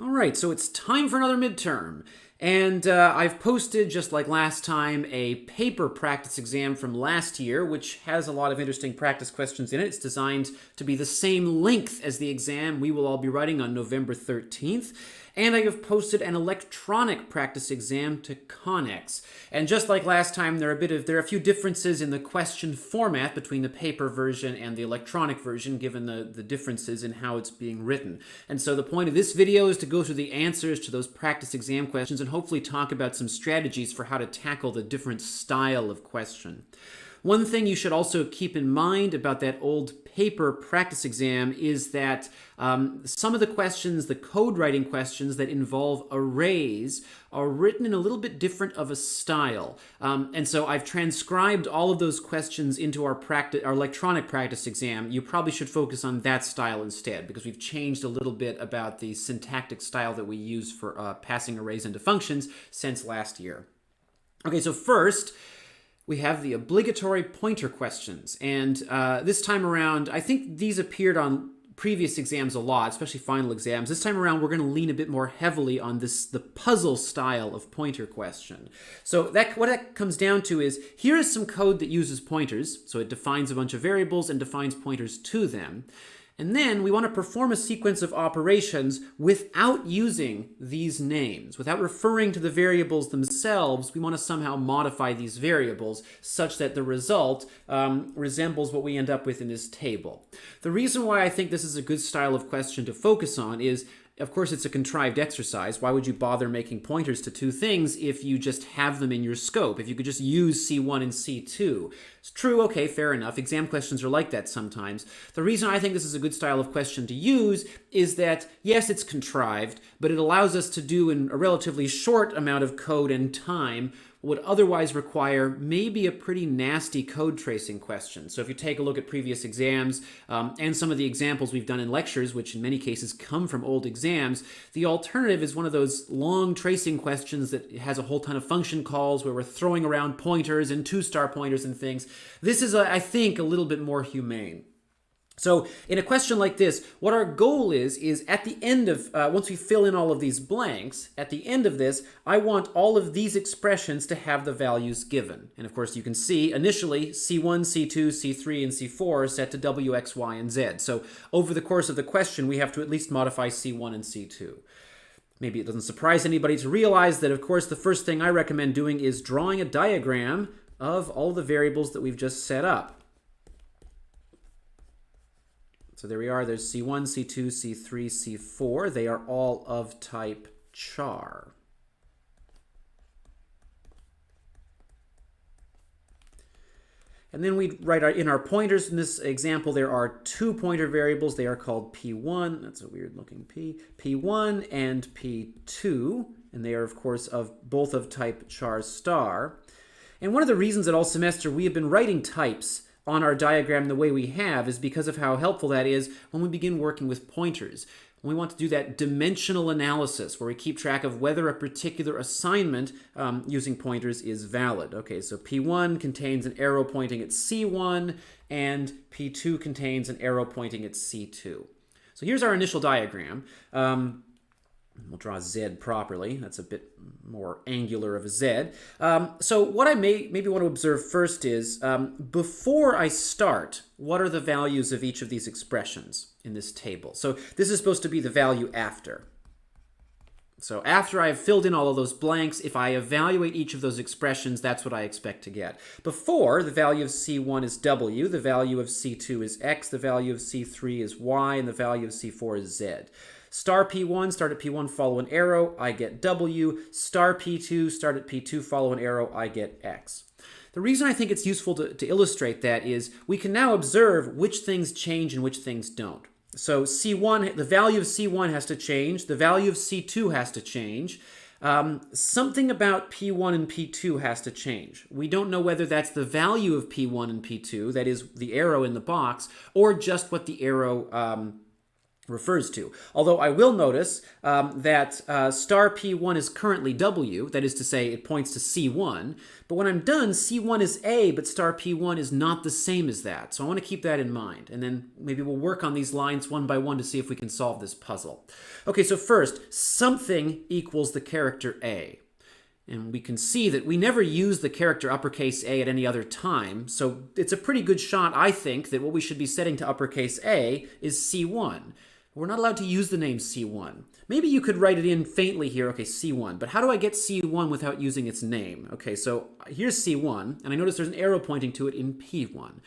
All right, so it's time for another midterm. And I've posted, just like last time, a paper practice exam from last year, which has a lot of interesting practice questions in it. It's designed to be the same length as the exam we will all be writing on November 13th. And I have posted an electronic practice exam to Connex. And just like last time, there are a few differences in the question format between the paper version and the electronic version, given the differences in how it's being written. And so the point of this video is to go through the answers to those practice exam questions and hopefully talk about some strategies for how to tackle the different style of question. One thing you should also keep in mind about that old paper practice exam is that some of the questions, the code writing questions that involve arrays, are written in a little bit different of a style. And so I've transcribed all of those questions into our electronic practice exam. You probably should focus on that style instead, because we've changed a little bit about the syntactic style that we use for passing arrays into functions since last year. Okay, so first, we have the obligatory pointer questions. And this time around, I think these appeared on previous exams a lot, especially final exams. This time around, we're going to lean a bit more heavily on the puzzle style of pointer question. So what that comes down to is, here is some code that uses pointers. So it defines a bunch of variables and defines pointers to them. And then we want to perform a sequence of operations without using these names. Without referring to the variables themselves, we want to somehow modify these variables such that the result resembles what we end up with in this table. The reason why I think this is a good style of question to focus on is, of course, it's a contrived exercise. Why would you bother making pointers to two things if you just have them in your scope? If you could just use C1 and C2. It's true, okay, fair enough. Exam questions are like that sometimes. The reason I think this is a good style of question to use is that, yes, it's contrived, but it allows us to do in a relatively short amount of code and time would otherwise require maybe a pretty nasty code tracing question. So if you take a look at previous exams and some of the examples we've done in lectures, which in many cases come from old exams, the alternative is one of those long tracing questions that has a whole ton of function calls where we're throwing around pointers and two-star pointers and things. This is, I think, a little bit more humane. So in a question like this, what our goal is at the end of, once we fill in all of these blanks, at the end of this, I want all of these expressions to have the values given. And of course, you can see initially C1, C2, C3, and C4 are set to W, X, Y, and Z. So over the course of the question, we have to at least modify C1 and C2. Maybe it doesn't surprise anybody to realize that, of course, the first thing I recommend doing is drawing a diagram of all the variables that we've just set up. So there we are, there's C1, C2, C3, C4. They are all of type char. And then we write in our pointers. In this example, there are two pointer variables. They are called P1, that's a weird looking P, P1 and P2. And they are, of course, both of type char star. And one of the reasons that all semester we have been writing types on our diagram the way we have is because of how helpful that is when we begin working with pointers. When we want to do that dimensional analysis where we keep track of whether a particular assignment using pointers is valid. Okay, so P1 contains an arrow pointing at C1 and P2 contains an arrow pointing at C2. So here's our initial diagram. We'll draw Z properly. That's a bit more angular of a Z. So what I maybe want to observe first is, before I start, what are the values of each of these expressions in this table? So this is supposed to be the value after. So after I've filled in all of those blanks, if I evaluate each of those expressions, that's what I expect to get. Before, the value of C1 is W, the value of C2 is X, the value of C3 is Y, and the value of C4 is Z. Star P1, start at P1, follow an arrow, I get W. Star P2, start at P2, follow an arrow, I get X. The reason I think it's useful to illustrate that is we can now observe which things change and which things don't. So C1, the value of C1 has to change, the value of C2 has to change. Something about P1 and P2 has to change. We don't know whether that's the value of P1 and P2, that is the arrow in the box, or just what the arrow refers to. Although I will notice that star P1 is currently W, that is to say it points to C1, but when I'm done, C1 is A, but star P1 is not the same as that. So I want to keep that in mind, and then maybe we'll work on these lines one by one to see if we can solve this puzzle. Okay, so first, something equals the character A. And we can see that we never use the character uppercase A at any other time, so it's a pretty good shot, I think, that what we should be setting to uppercase A is C1. We're not allowed to use the name C1. Maybe you could write it in faintly here, okay, C1, but how do I get C1 without using its name? Okay, so here's C1, and I notice there's an arrow pointing to it in P1.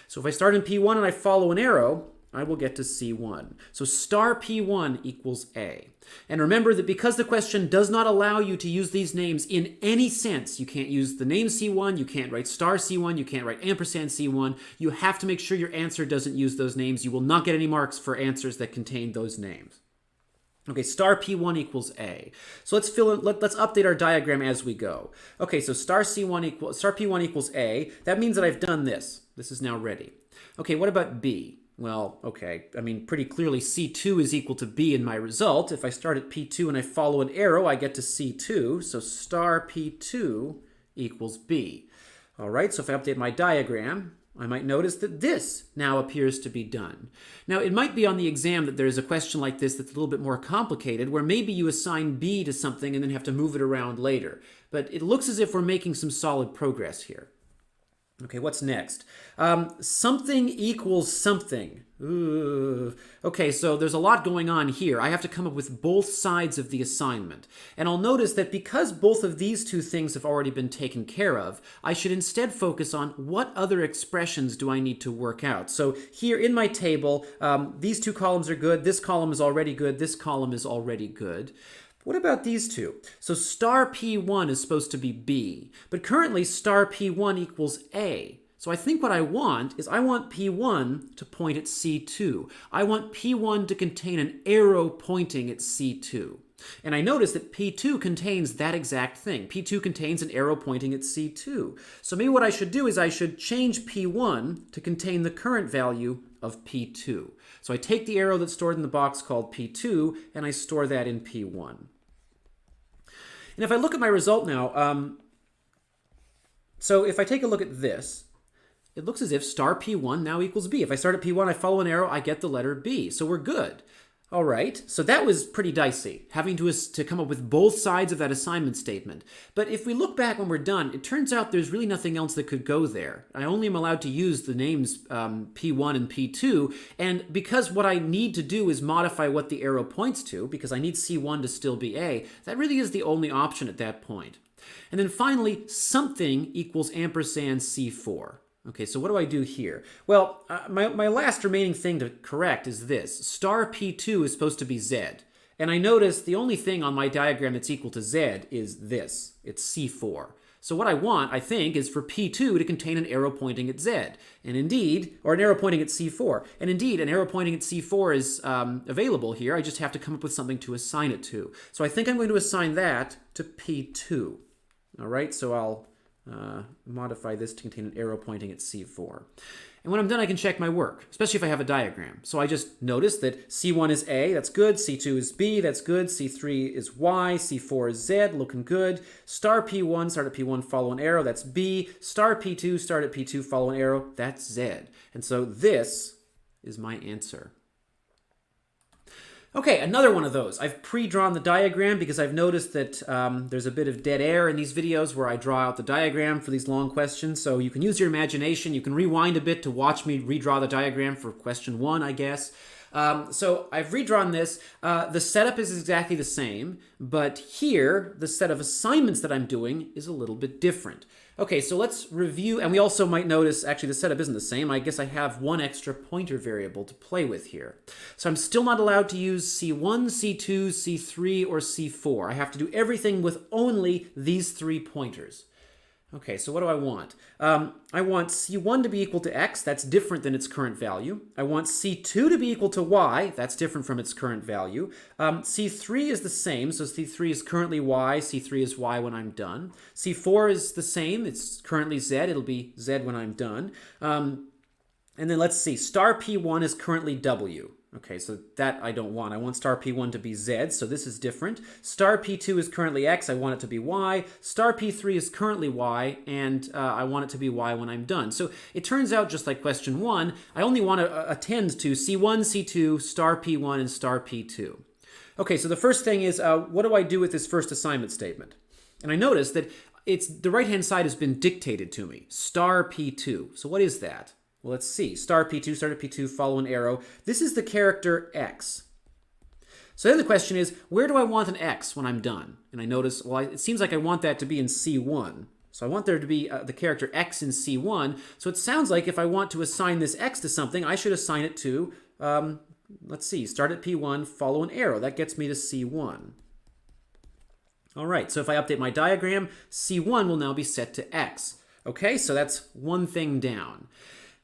So if I start in P1 and I follow an arrow, I will get to C1. So star P1 equals A. And remember that because the question does not allow you to use these names in any sense, you can't use the name C1, you can't write star C1, you can't write ampersand C1, you have to make sure your answer doesn't use those names. You will not get any marks for answers that contain those names. Okay, star P1 equals A. So let's update our diagram as we go. Okay, so star P1 equals A. That means that I've done this. This is now ready. Okay, what about B? Well, okay, I mean, pretty clearly C2 is equal to B in my result. If I start at P2 and I follow an arrow, I get to C2. So star P2 equals B. All right, so if I update my diagram, I might notice that this now appears to be done. Now, it might be on the exam that there's a question like this that's a little bit more complicated, where maybe you assign B to something and then have to move it around later. But it looks as if we're making some solid progress here. Okay, what's next? Something equals something. Ooh. Okay, so there's a lot going on here. I have to come up with both sides of the assignment. And I'll notice that because both of these two things have already been taken care of, I should instead focus on what other expressions do I need to work out. So here in my table, these two columns are good, this column is already good, this column is already good. What about these two? So star P1 is supposed to be B, but currently star P1 equals A. So I think what I want is I want P1 to point at C2. I want P1 to contain an arrow pointing at C2. And I notice that P2 contains that exact thing. P2 contains an arrow pointing at C2. So maybe what I should do is I should change P1 to contain the current value of P2. So I take the arrow that's stored in the box called P2 and I store that in P1. And if I look at my result now, so if I take a look at this, it looks as if star P1 now equals B. If I start at P1, I follow an arrow, I get the letter B. So we're good. All right, so that was pretty dicey, having to come up with both sides of that assignment statement. But if we look back when we're done, it turns out there's really nothing else that could go there. I only am allowed to use the names P1 and P2, and because what I need to do is modify what the arrow points to, because I need C1 to still be A, that really is the only option at that point. And then finally, something equals ampersand C4. Okay, so what do I do here? Well, my last remaining thing to correct is this. Star P2 is supposed to be Z. And I notice the only thing on my diagram that's equal to Z is this. It's C4. So what I want, I think, is for P2 to contain an arrow pointing at Z. And indeed, or an arrow pointing at C4. And indeed, an arrow pointing at C4 is available here. I just have to come up with something to assign it to. So I think I'm going to assign that to P2. All right, so I'll modify this to contain an arrow pointing at C4. And when I'm done, I can check my work, especially if I have a diagram. So I just notice that C1 is A, that's good. C2 is B, that's good. C3 is Y. C4 is Z, looking good. Star P1, start at P1, follow an arrow, that's B. Star P2, start at P2, follow an arrow, that's Z. And so this is my answer. Okay, another one of those. I've pre-drawn the diagram because I've noticed that there's a bit of dead air in these videos where I draw out the diagram for these long questions. So you can use your imagination. You can rewind a bit to watch me redraw the diagram for question 1, I guess. So I've redrawn this. The setup is exactly the same, but here, the set of assignments that I'm doing is a little bit different. Okay, so let's review, and we also might notice, actually the setup isn't the same. I guess I have one extra pointer variable to play with here. So I'm still not allowed to use C1, C2, C3, or C4. I have to do everything with only these 3 pointers. Okay, so what do I want? I want C1 to be equal to X, that's different than its current value. I want C2 to be equal to Y, that's different from its current value. C3 is the same, so C3 is currently Y, C3 is Y when I'm done. C4 is the same, it's currently Z, it'll be Z when I'm done. And then let's see, star P1 is currently W. Okay, so that I don't want. I want star P1 to be Z, so this is different. Star P2 is currently X, I want it to be Y. Star P3 is currently Y, and I want it to be Y when I'm done. So it turns out, just like question 1, I only want to attend to C1, C2, star P1, and star P2. Okay, so the first thing is, what do I do with this first assignment statement? And I notice that the right-hand side has been dictated to me, star P2. So what is that? Well, let's see. Star P2, start at P2, follow an arrow. This is the character X. So then the question is, where do I want an X when I'm done? And I notice, well, it seems like I want that to be in C1. So I want there to be the character X in C1. So it sounds like if I want to assign this X to something, I should assign it to, let's see, start at P1, follow an arrow. That gets me to C1. All right, so if I update my diagram, C1 will now be set to X. Okay, so that's one thing down.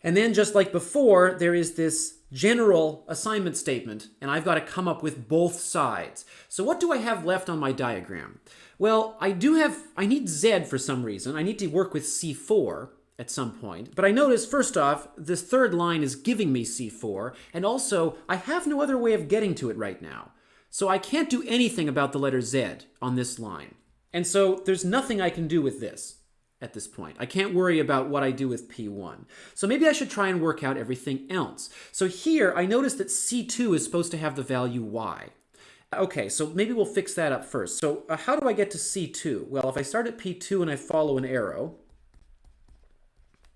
And then just like before, there is this general assignment statement, and I've got to come up with both sides. So what do I have left on my diagram? Well, I need Z for some reason. I need to work with C4 at some point. But I notice, first off, this third line is giving me C4, and also I have no other way of getting to it right now. So I can't do anything about the letter Z on this line. And so there's nothing I can do with this at this point. I can't worry about what I do with P1. So maybe I should try and work out everything else. So here, I notice that C2 is supposed to have the value Y. Okay, so maybe we'll fix that up first. So how do I get to C2? Well, if I start at P2 and I follow an arrow,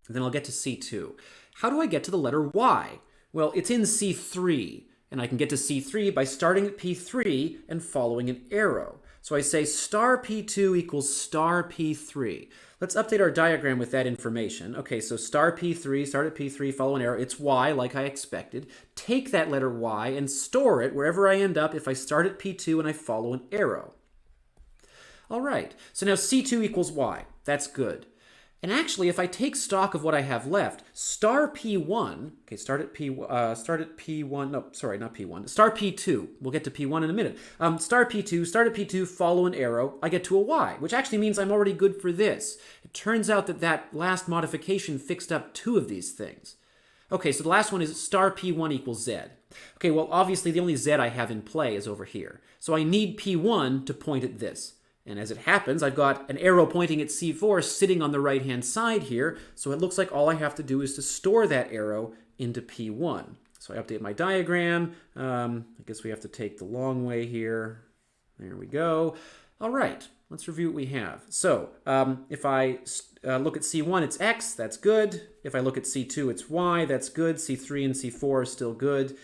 then I'll get to C2. How do I get to the letter Y? Well, it's in C3, and I can get to C3 by starting at P3 and following an arrow. So I say star P2 equals star P3. Let's update our diagram with that information. Okay, so star P3, start at P3, follow an arrow. It's Y, like I expected. Take that letter Y and store it wherever I end up if I start at P2 and I follow an arrow. All right, so now C2 equals Y. That's good. And actually, if I take stock of what I have left, star P1, okay, start at P1, no, sorry, not P1, star P2, we'll get to P1 in a minute. Star P2, start at P2, follow an arrow, I get to a Y, which actually means I'm already good for this. It turns out that that last modification fixed up two of these things. Okay, so the last one is star P1 equals Z. Okay, well, obviously the only Z I have in play is over here. So I need P1 to point at this. And as it happens, I've got an arrow pointing at C4 sitting on the right-hand side here, so it looks like all I have to do is to store that arrow into P1. So I update my diagram. I guess we have to take the long way here. There we go. All right, let's review what we have. So if I look at C1, it's X, that's good. If I look at C2, it's Y, that's good. C3 and C4 are still good.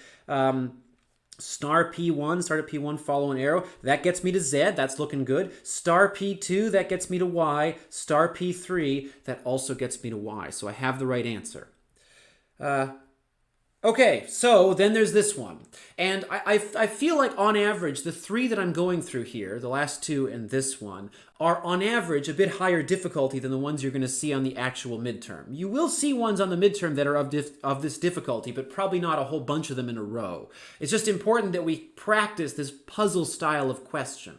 Star P1, start at P1, follow an arrow. That gets me to Z, that's looking good. Star P2, that gets me to Y. Star P3, that also gets me to Y. So I have the right answer. Okay, so then there's this one. And I feel like on average, the three that I'm going through here, the last two and this one, are on average a bit higher difficulty than the ones you're going to see on the actual midterm. You will see ones on the midterm that are of this difficulty, but probably not a whole bunch of them in a row. It's just important that we practice this puzzle style of question.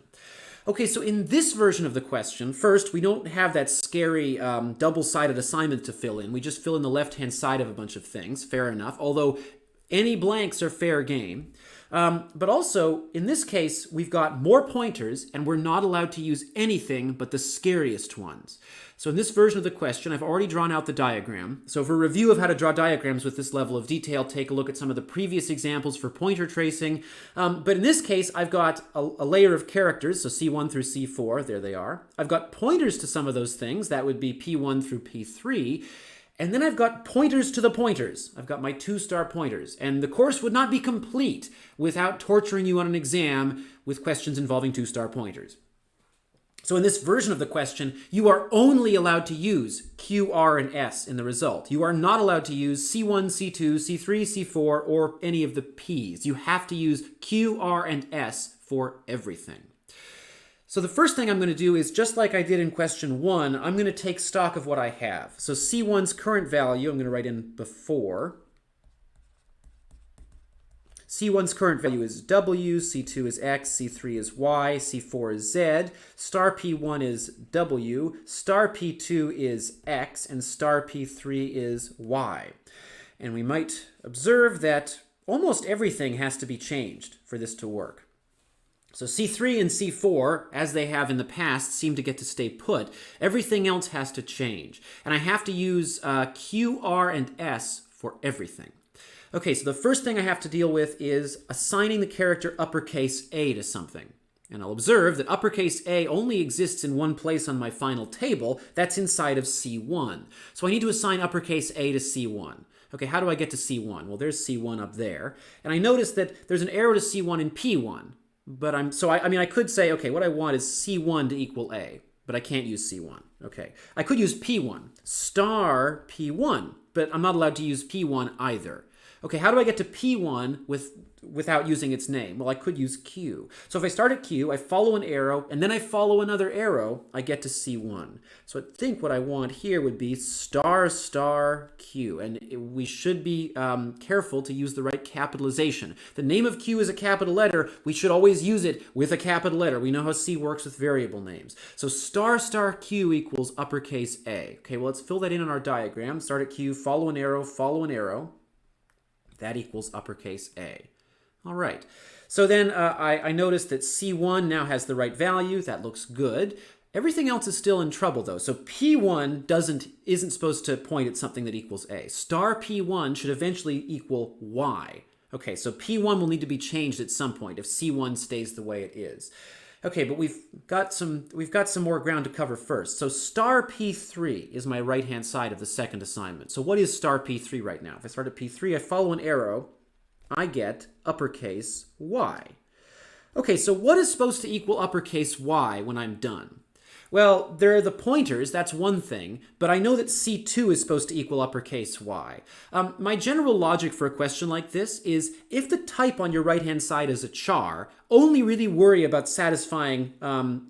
Okay, so in this version of the question, first, we don't have that scary double-sided assignment to fill in. We just fill in the left-hand side of a bunch of things, fair enough, although any blanks are fair game. But also, in this case, we've got more pointers, and we're not allowed to use anything but the scariest ones. So in this version of the question, I've already drawn out the diagram. So for a review of how to draw diagrams with this level of detail, take a look at some of the previous examples for pointer tracing. But in this case, I've got a layer of characters, so C1 through C4, there they are. I've got pointers to some of those things, that would be P1 through P3. And then I've got pointers to the pointers. I've got my 2-star pointers. And the course would not be complete without torturing you on an exam with questions involving 2-star pointers. So in this version of the question, you are only allowed to use Q, R, and S in the result. You are not allowed to use C1, C2, C3, C4, or any of the Ps. You have to use Q, R, and S for everything. So the first thing I'm going to do is, just like I did in question 1, I'm going to take stock of what I have. So C1's current value, I'm going to write in before. C1's current value is W, C2 is X, C3 is Y, C4 is Z, star P1 is W, star P2 is X, and star P3 is Y. And we might observe that almost everything has to be changed for this to work. So C3 and C4, as they have in the past, seem to get to stay put. Everything else has to change. And I have to use Q, R, and S for everything. Okay, so the first thing I have to deal with is assigning the character uppercase A to something. And I'll observe that uppercase A only exists in one place on my final table. That's inside of C1. So I need to assign uppercase A to C1. Okay, how do I get to C1? Well, there's C1 up there. And I notice that there's an arrow to C1 in P1. But I could say, okay, what I want is C1 to equal A, but I can't use C1. Okay, I could use P1, star P1, but I'm not allowed to use P1 either. Okay, how do I get to P1 without using its name? Well, I could use Q. So if I start at Q, I follow an arrow, and then I follow another arrow, I get to C1. So I think what I want here would be star star Q, and we should be careful to use the right capitalization. The name of Q is a capital letter. We should always use it with a capital letter. We know how C works with variable names. So star star Q equals uppercase A. Okay, well, let's fill that in on our diagram. Start at Q, follow an arrow, follow an arrow. That equals uppercase A. All right. So then I noticed that C1 now has the right value. That looks good. Everything else is still in trouble, though. So P1 isn't supposed to point at something that equals A. Star P1 should eventually equal Y. Okay, so P1 will need to be changed at some point if C1 stays the way it is. Okay, but we've got some more ground to cover first. So star P3 is my right-hand side of the second assignment. So what is star P3 right now? If I start at P3, I follow an arrow, I get uppercase Y. Okay, so what is supposed to equal uppercase Y when I'm done? Well, there are the pointers, that's one thing, but I know that C2 is supposed to equal uppercase Y. My general logic for a question like this is if the type on your right-hand side is a char, only really worry about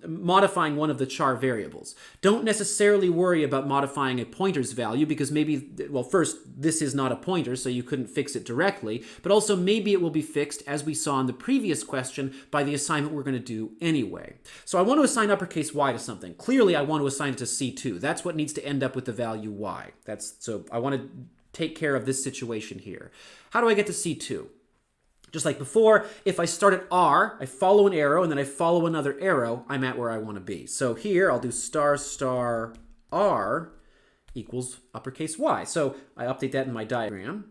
modifying one of the char variables. Don't necessarily worry about modifying a pointer's value because maybe, well, first, this is not a pointer, so you couldn't fix it directly, but also maybe it will be fixed, as we saw in the previous question, by the assignment we're going to do anyway. So I want to assign uppercase Y to something. Clearly, I want to assign it to C2. That's what needs to end up with the value Y. So I want to take care of this situation here. How do I get to C2? Just like before, if I start at R, I follow an arrow, and then I follow another arrow, I'm at where I want to be. So here, I'll do star star R equals uppercase Y. So I update that in my diagram,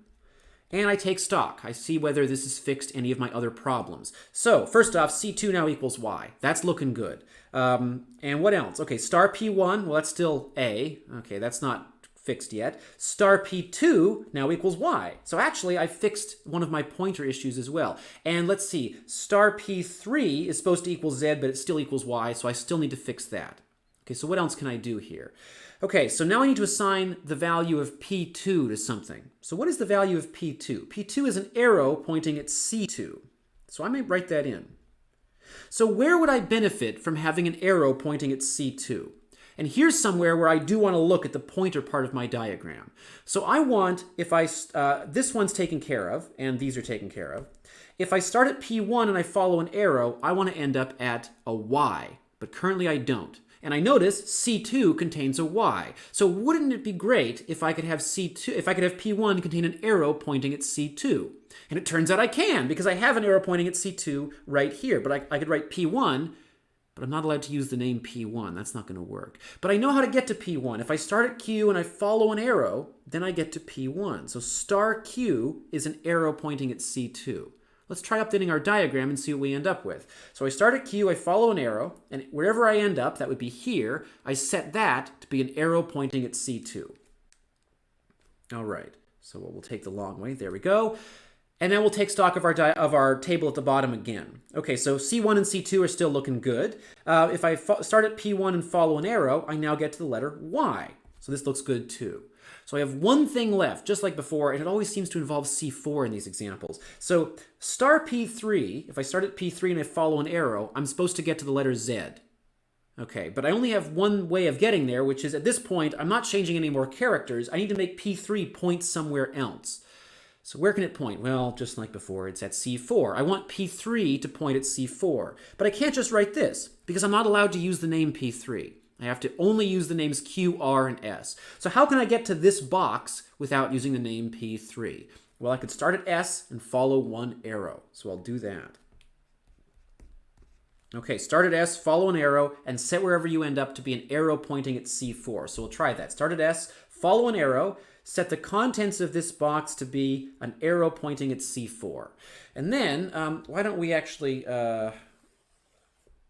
and I take stock. I see whether this has fixed any of my other problems. So first off, C2 now equals Y. That's looking good. And what else? Okay, star P1, well, that's still A. Okay, that's not fixed yet. Star P2 now equals Y. So actually, I fixed one of my pointer issues as well. And let's see, star P3 is supposed to equal Z, but it still equals Y, so I still need to fix that. Okay, so what else can I do here? Okay, so now I need to assign the value of P2 to something. So what is the value of P2? P2 is an arrow pointing at C2. So I may write that in. So where would I benefit from having an arrow pointing at C2? And here's somewhere where I do want to look at the pointer part of my diagram. So I want, this one's taken care of, and these are taken care of. If I start at P1 and I follow an arrow, I want to end up at a Y, but currently I don't. And I notice C2 contains a Y. So wouldn't it be great if I could have P1 contain an arrow pointing at C2? And it turns out I can, because I have an arrow pointing at C2 right here. But I could write P1, but I'm not allowed to use the name P1. That's not going to work. But I know how to get to P1. If I start at Q and I follow an arrow, then I get to P1. So star Q is an arrow pointing at C2. Let's try updating our diagram and see what we end up with. So I start at Q, I follow an arrow, and wherever I end up, that would be here, I set that to be an arrow pointing at C2. All right, so we'll take the long way. There we go. And then we'll take stock of our table at the bottom again. Okay, so C1 and C2 are still looking good. If I start at P1 and follow an arrow, I now get to the letter Y. So this looks good too. So I have one thing left, just like before, and it always seems to involve C4 in these examples. So star P3, if I start at P3 and I follow an arrow, I'm supposed to get to the letter Z. Okay, but I only have one way of getting there, which is at this point, I'm not changing any more characters. I need to make P3 point somewhere else. So where can it point? Well, just like before, it's at C4. I want P3 to point at C4. But I can't just write this, because I'm not allowed to use the name P3. I have to only use the names Q, R, and S. So how can I get to this box without using the name P3? Well, I could start at S and follow one arrow. So I'll do that. Okay, start at S, follow an arrow, and set wherever you end up to be an arrow pointing at C4. So we'll try that. Start at S, follow an arrow, set the contents of this box to be an arrow pointing at C4. And then, why don't we actually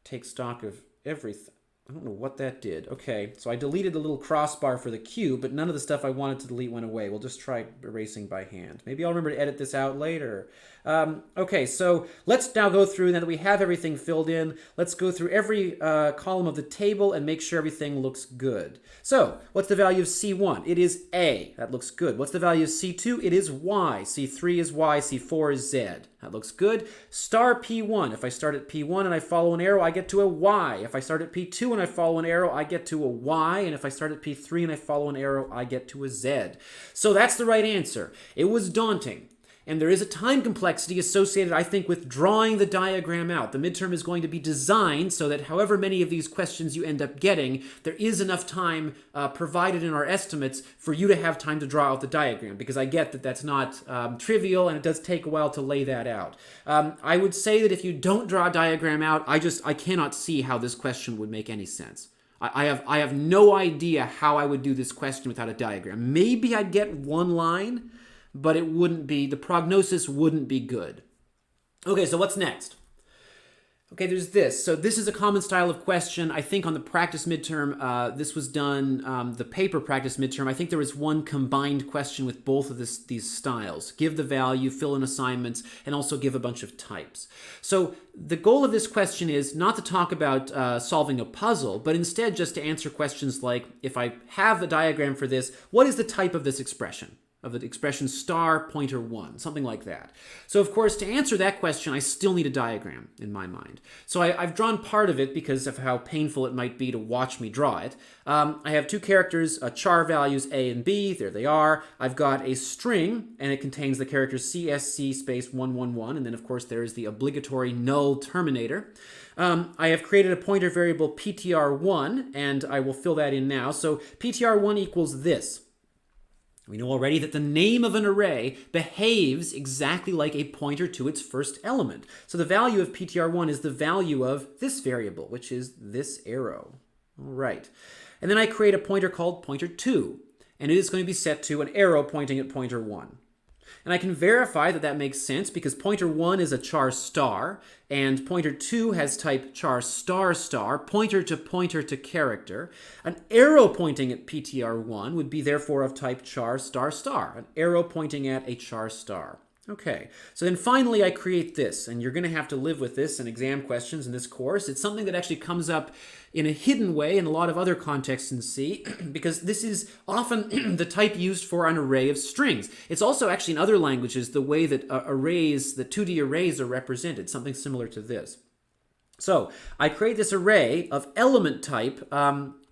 take stock of everything? I don't know what that did. Okay, so I deleted the little crossbar for the cube, but none of the stuff I wanted to delete went away. We'll just try erasing by hand. Maybe I'll remember to edit this out later. Okay, so let's now go through, now that we have everything filled in, let's go through every column of the table and make sure everything looks good. So, what's the value of C1? It is A. That looks good. What's the value of C2? It is Y. C3 is Y. C4 is Z. That looks good. Star P1. If I start at P1 and I follow an arrow, I get to a Y. If I start at P2 and I follow an arrow, I get to a Y. And if I start at P3 and I follow an arrow, I get to a Z. So that's the right answer. It was daunting. And there is a time complexity associated, I think, with drawing the diagram out. The midterm is going to be designed so that however many of these questions you end up getting, there is enough time provided in our estimates for you to have time to draw out the diagram, because I get that that's not trivial and it does take a while to lay that out. I would say that if you don't draw a diagram out, I cannot see how this question would make any sense. I have no idea how I would do this question without a diagram. Maybe I'd get one line, but it wouldn't be, the prognosis wouldn't be good. Okay, so what's next? Okay, there's this. So this is a common style of question. I think on the practice midterm, this was done, the paper practice midterm, I think there was one combined question with both of these styles. Give the value, fill in assignments, and also give a bunch of types. So the goal of this question is not to talk about solving a puzzle, but instead just to answer questions like, if I have a diagram for this, what is the type of this expression? Of the expression star pointer 1, something like that. So of course, to answer that question, I still need a diagram in my mind. So I've drawn part of it because of how painful it might be to watch me draw it. I have two characters, char values A and B, there they are. I've got a string, and it contains the characters CSC space 111, and then of course there is the obligatory null terminator. I have created a pointer variable ptr1, and I will fill that in now. So ptr1 equals this. We know already that the name of an array behaves exactly like a pointer to its first element. So the value of ptr1 is the value of this variable, which is this arrow. All right. And then I create a pointer called pointer2, and it is going to be set to an arrow pointing at pointer 1. And I can verify that that makes sense because pointer 1 is a char star, and pointer 2 has type char star star, pointer to character. An arrow pointing at ptr1 would be therefore of type char star star, an arrow pointing at a char star. Okay, so then finally I create this, and you're going to have to live with this in exam questions in this course. It's something that actually comes up in a hidden way in a lot of other contexts in C, because this is often the type used for an array of strings. It's also actually in other languages the way that arrays, the 2D arrays are represented, something similar to this. So I create this array of element type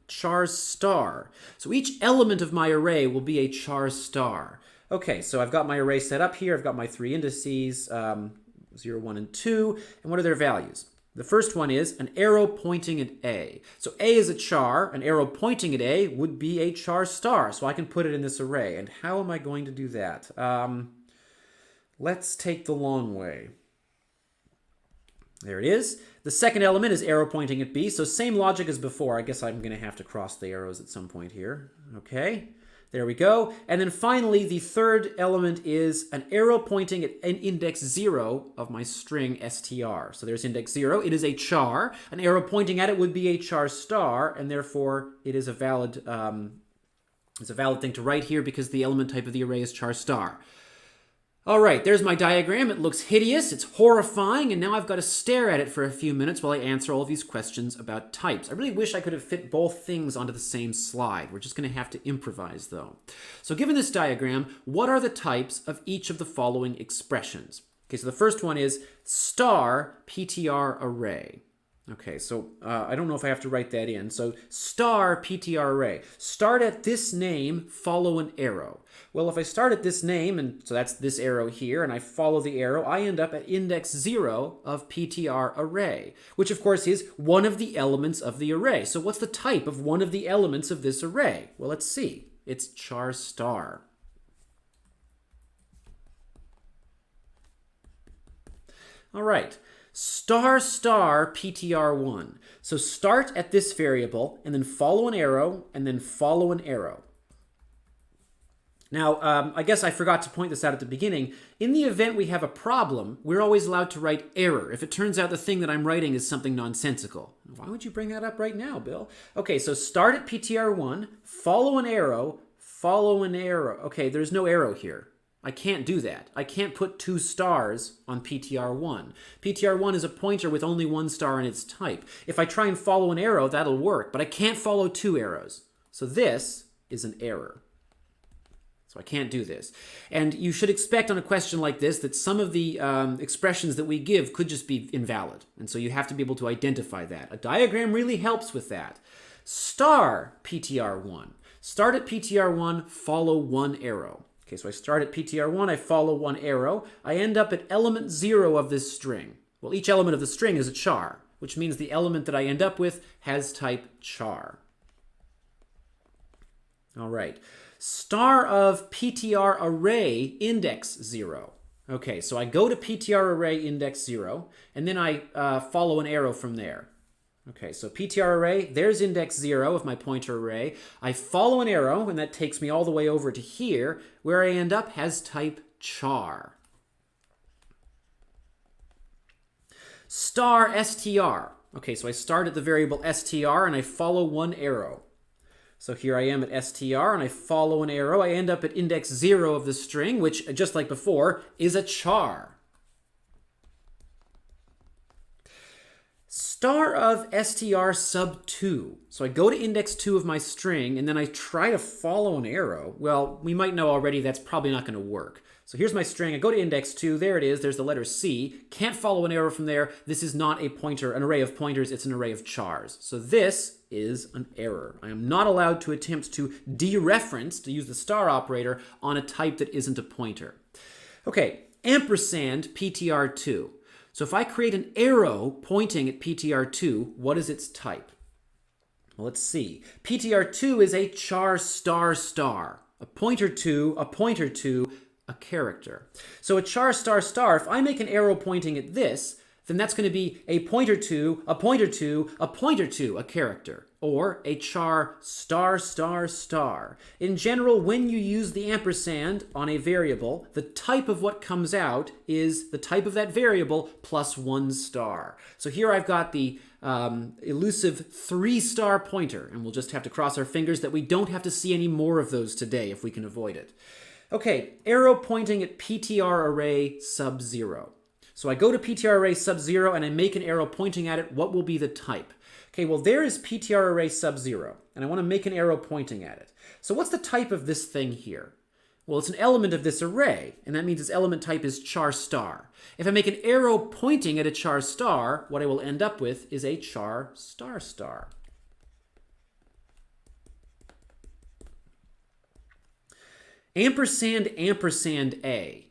char star. So each element of my array will be a char star. Okay, so I've got my array set up here. I've got my three indices, 0, 1, and 2. And what are their values? The first one is an arrow pointing at A. So A is a char. An arrow pointing at A would be a char star. So I can put it in this array. And how am I going to do that? Let's take the long way. There it is. The second element is arrow pointing at B. So same logic as before. I guess I'm going to have to cross the arrows at some point here. Okay. There we go. And then finally, the third element is an arrow pointing at an index 0 of my string str. So there's index 0. It is a char. An arrow pointing at it would be a char star, and therefore it is a valid thing to write here because the element type of the array is char star. All right, there's my diagram. It looks hideous, it's horrifying, and now I've got to stare at it for a few minutes while I answer all of these questions about types. I really wish I could have fit both things onto the same slide. We're just going to have to improvise, though. So given this diagram, what are the types of each of the following expressions? Okay, so the first one is star PTR array. Okay, so I don't know if I have to write that in. So star PTR array. Start at this name, follow an arrow. Well, if I start at this name, and so that's this arrow here, and I follow the arrow, I end up at index 0 of PTR array, which of course is one of the elements of the array. So what's the type of one of the elements of this array? Well, let's see. It's char star. All right, star star PTR1. So start at this variable, and then follow an arrow, and then follow an arrow. Now, I guess I forgot to point this out at the beginning. In the event we have a problem, we're always allowed to write error if it turns out the thing that I'm writing is something nonsensical. Why would you bring that up right now, Bill? Okay, so start at PTR1, follow an arrow, follow an arrow. Okay, there's no arrow here. I can't do that. I can't put 2 stars on PTR1. PTR1 is a pointer with only 1 star in its type. If I try and follow an arrow, that'll work, but I can't follow 2 arrows. So this is an error. So I can't do this. And you should expect on a question like this that some of the expressions that we give could just be invalid. And so you have to be able to identify that. A diagram really helps with that. Star PTR1. Start at PTR1, follow 1 arrow. Okay, so I start at PTR1, I follow 1 arrow. I end up at element 0 of this string. Well, each element of the string is a char, which means the element that I end up with has type char. All right. Star of PTR array index 0. Okay, so I go to PTR array index 0, and then I follow an arrow from there. Okay, so PTR array, there's index 0 of my pointer array. I follow an arrow, and that takes me all the way over to here, where I end up has type char. Star str. Okay, so I start at the variable str, and I follow 1 arrow. So here I am at str, and I follow an arrow. I end up at index 0 of the string, which, just like before, is a char. Star of str sub 2. So I go to index 2 of my string, and then I try to follow an arrow. Well, we might know already that's probably not going to work. So here's my string. I go to index 2. There it is. There's the letter C. Can't follow an arrow from there. This is not a pointer, an array of pointers. It's an array of chars. So this is an error. I am not allowed to attempt to dereference, to use the star operator, on a type that isn't a pointer. Okay, ampersand PTR2. So if I create an arrow pointing at PTR2, what is its type? Well, let's see. PTR2 is a char star star, a pointer to, a character. So a char star star, if I make an arrow pointing at this, then that's going to be a pointer to, a character, or a char star star star. In general, when you use the ampersand on a variable, the type of what comes out is the type of that variable plus 1 star. So here I've got the elusive 3-star pointer, and we'll just have to cross our fingers that we don't have to see any more of those today if we can avoid it. Okay, arrow pointing at PTR array sub 0. So I go to PTR array sub 0 and I make an arrow pointing at it. What will be the type? Okay, well there is PTR array sub 0, and I want to make an arrow pointing at it. So what's the type of this thing here? Well, it's an element of this array, and that means its element type is char star. If I make an arrow pointing at a char star, what I will end up with is a char star star. Ampersand ampersand A.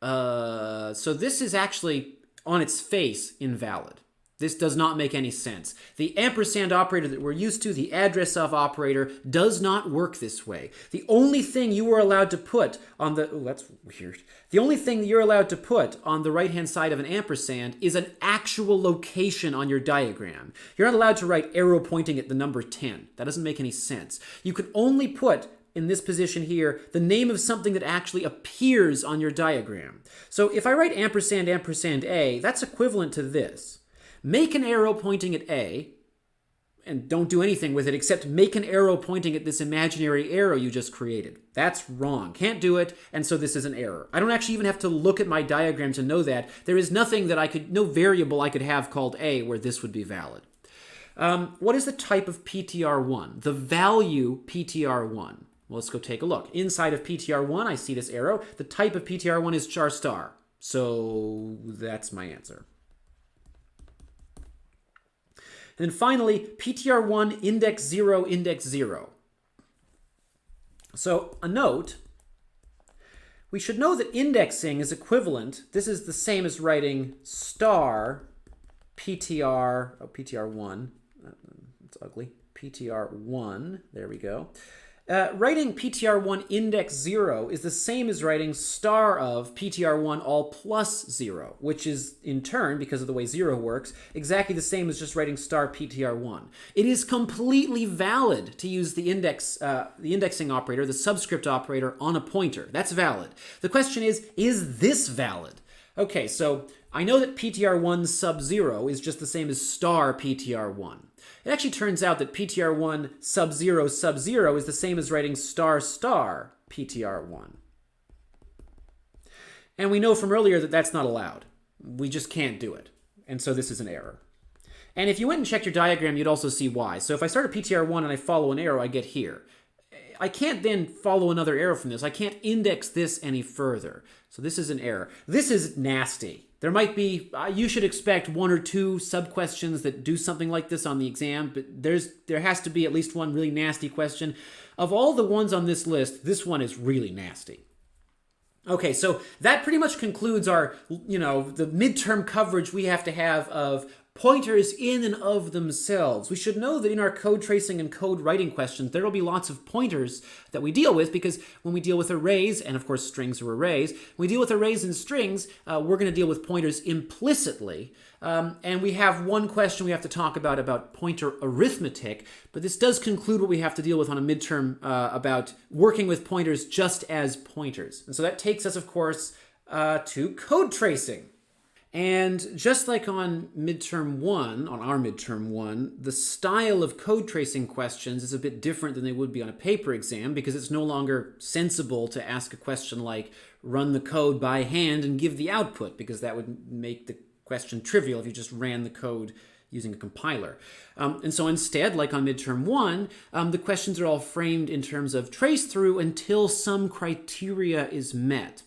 So this is actually, on its face, invalid. This does not make any sense. The ampersand operator that we're used to, the address of operator, does not work this way. The only thing you are allowed to put on the... Oh, that's weird. The only thing that you're allowed to put on the right-hand side of an ampersand is an actual location on your diagram. You're not allowed to write arrow pointing at the number 10. That doesn't make any sense. You can only put, in this position here, the name of something that actually appears on your diagram. So if I write ampersand ampersand A, that's equivalent to this. Make an arrow pointing at A, and don't do anything with it except make an arrow pointing at this imaginary arrow you just created. That's wrong. Can't do it, and so this is an error. I don't actually even have to look at my diagram to know that. There is nothing that no variable I could have called A where this would be valid. What is the type of PTR1? The value PTR1. Well, let's go take a look. Inside of PTR1, I see this arrow. The type of PTR1 is char star. So that's my answer. And then finally, PTR1 index 0, index 0. So a note, we should know that indexing is equivalent. This is the same as writing star PTR1. It's ugly. PTR1, there we go. Writing ptr1 index 0 is the same as writing star of ptr1 all plus 0, which is, in turn, because of the way 0 works, exactly the same as just writing star ptr1. It is completely valid to use the indexing operator, the subscript operator, on a pointer. That's valid. The question is this valid? Okay, so I know that ptr1 sub 0 is just the same as star ptr1. It actually turns out that ptr1 sub 0 is the same as writing star star ptr1. And we know from earlier that that's not allowed. We just can't do it. And so this is an error. And if you went and checked your diagram, you'd also see why. So if I start at ptr1 and I follow an arrow, I get here. I can't then follow another arrow from this. I can't index this any further. So this is an error. This is nasty. There might be, you should expect 1 or 2 sub-questions that do something like this on the exam, but there has to be at least one really nasty question. Of all the ones on this list, this one is really nasty. Okay, so that pretty much concludes our, the midterm coverage we have to have of pointers in and of themselves. We should know that in our code tracing and code writing questions, there will be lots of pointers that we deal with, because when we deal with arrays, and of course strings are arrays, when we deal with arrays and strings, we're going to deal with pointers implicitly. And we have one question we have to talk about pointer arithmetic, but this does conclude what we have to deal with on a midterm about working with pointers just as pointers. And so that takes us, of course, to code tracing. And just like on midterm 1, on our midterm 1, the style of code tracing questions is a bit different than they would be on a paper exam, because it's no longer sensible to ask a question like run the code by hand and give the output, because that would make the question trivial if you just ran the code using a compiler. And so instead, like on midterm 1, the questions are all framed in terms of trace through until some criteria is met.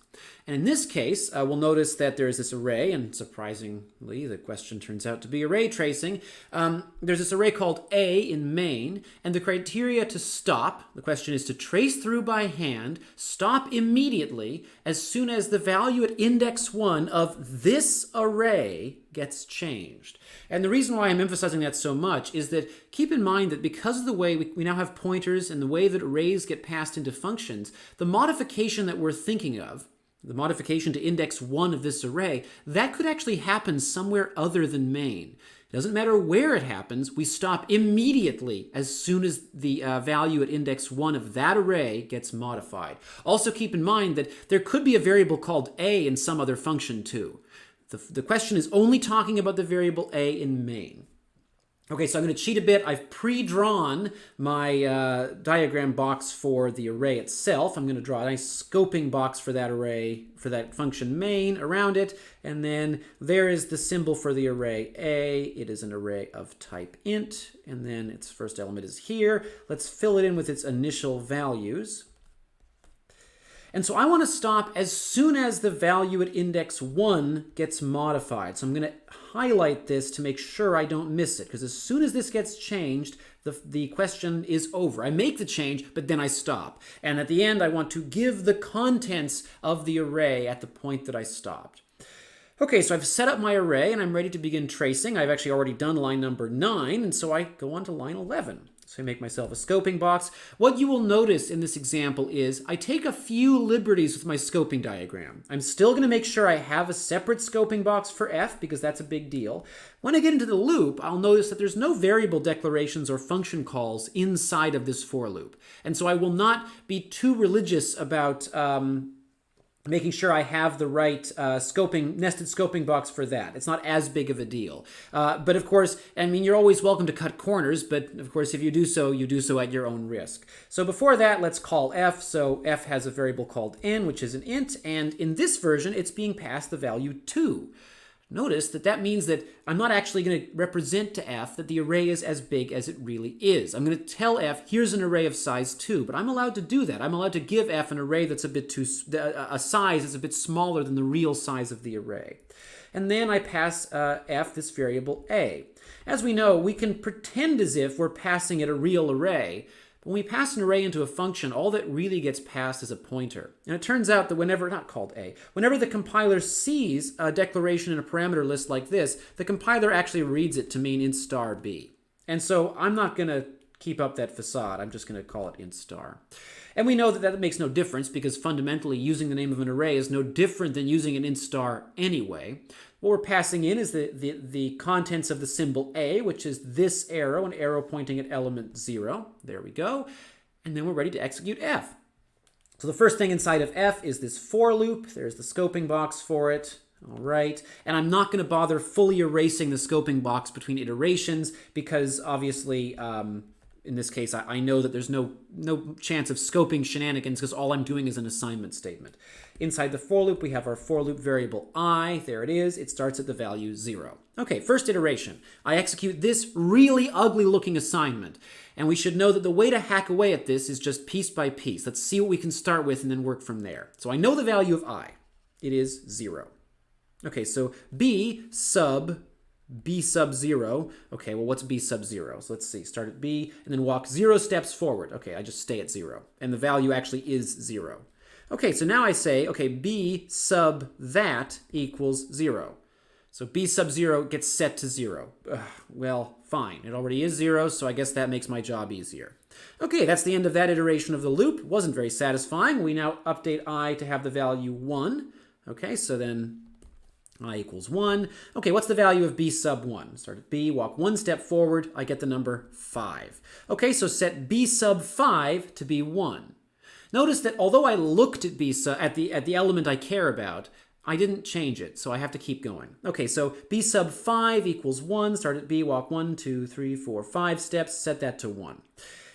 And in this case, we'll notice that there's this array, and surprisingly, the question turns out to be array tracing. There's this array called A in main, and the criteria to stop, the question is to trace through by hand, stop immediately as soon as the value at index 1 of this array gets changed. And the reason why I'm emphasizing that so much is that keep in mind that because of the way we now have pointers and the way that arrays get passed into functions, the modification that we're thinking of, the modification to index 1 of this array, that could actually happen somewhere other than main. It doesn't matter where it happens, we stop immediately as soon as the value at index 1 of that array gets modified. Also keep in mind that there could be a variable called a in some other function too. The question is only talking about the variable a in main. Okay, so I'm going to cheat a bit. I've pre-drawn my diagram box for the array itself. I'm going to draw a nice scoping box for that array, for that function main around it. And then there is the symbol for the array A. It is an array of type int. And then its first element is here. Let's fill it in with its initial values. And so I want to stop as soon as the value at index 1 gets modified. So I'm going to highlight this to make sure I don't miss it, because as soon as this gets changed, the question is over. I make the change, but then I stop. And at the end, I want to give the contents of the array at the point that I stopped. Okay, so I've set up my array and I'm ready to begin tracing. I've actually already done line number 9, and so I go on to line 11. So I make myself a scoping box. What you will notice in this example is I take a few liberties with my scoping diagram. I'm still going to make sure I have a separate scoping box for f, because that's a big deal. When I get into the loop, I'll notice that there's no variable declarations or function calls inside of this for loop. And so I will not be too religious about making sure I have the right nested scoping box for that. It's not as big of a deal. But of course, I mean, you're always welcome to cut corners, but of course, if you do so at your own risk. So before that, let's call f. So f has a variable called n, which is an int, and in this version, it's being passed the value 2. Notice that that means that I'm not actually going to represent to f that the array is as big as it really is. I'm going to tell f, here's an array of size 2, but I'm allowed to do that. I'm allowed to give f an array that's a size that's a bit smaller than the real size of the array. And then I pass f this variable a. As we know, we can pretend as if we're passing it a real array. When we pass an array into a function, all that really gets passed is a pointer. And it turns out that whenever the compiler sees a declaration in a parameter list like this, the compiler actually reads it to mean int star b. And so I'm not going to keep up that facade. I'm just going to call it int star. And we know that that makes no difference because fundamentally using the name of an array is no different than using an int star anyway. What we're passing in is the contents of the symbol a, which is this arrow, an arrow pointing at element 0. There we go. And then we're ready to execute f. So the first thing inside of f is this for loop. There's the scoping box for it. All right, and I'm not going to bother fully erasing the scoping box between iterations because obviously in this case I know that there's no chance of scoping shenanigans because all I'm doing is an assignment statement. Inside the for loop we have our for loop variable I. There it is. It starts at the value 0. Okay, first iteration. I execute this really ugly looking assignment. And we should know that the way to hack away at this is just piece by piece. Let's see what we can start with and then work from there. So I know the value of I. It is 0. Okay, so b sub 0. Okay, well, what's b sub 0? So let's see. Start at b and then walk 0 steps forward. Okay, I just stay at 0. And the value actually is 0. Okay, so now I say, okay, b sub that equals 0. So b sub 0 gets set to 0. Well, fine. It already is 0, so I guess that makes my job easier. Okay, that's the end of that iteration of the loop. Wasn't very satisfying. We now update I to have the value 1. Okay, so then I equals 1. Okay, what's the value of b sub 1? Start at b, walk 1 step forward, I get the number 5. Okay, so set b sub 5 to be 1. Notice that although I looked at b sub at the element I care about, I didn't change it, so I have to keep going. Okay, so b sub 5 equals 1. Start at b, walk 1, 2, 3, 4, 5 steps, set that to 1.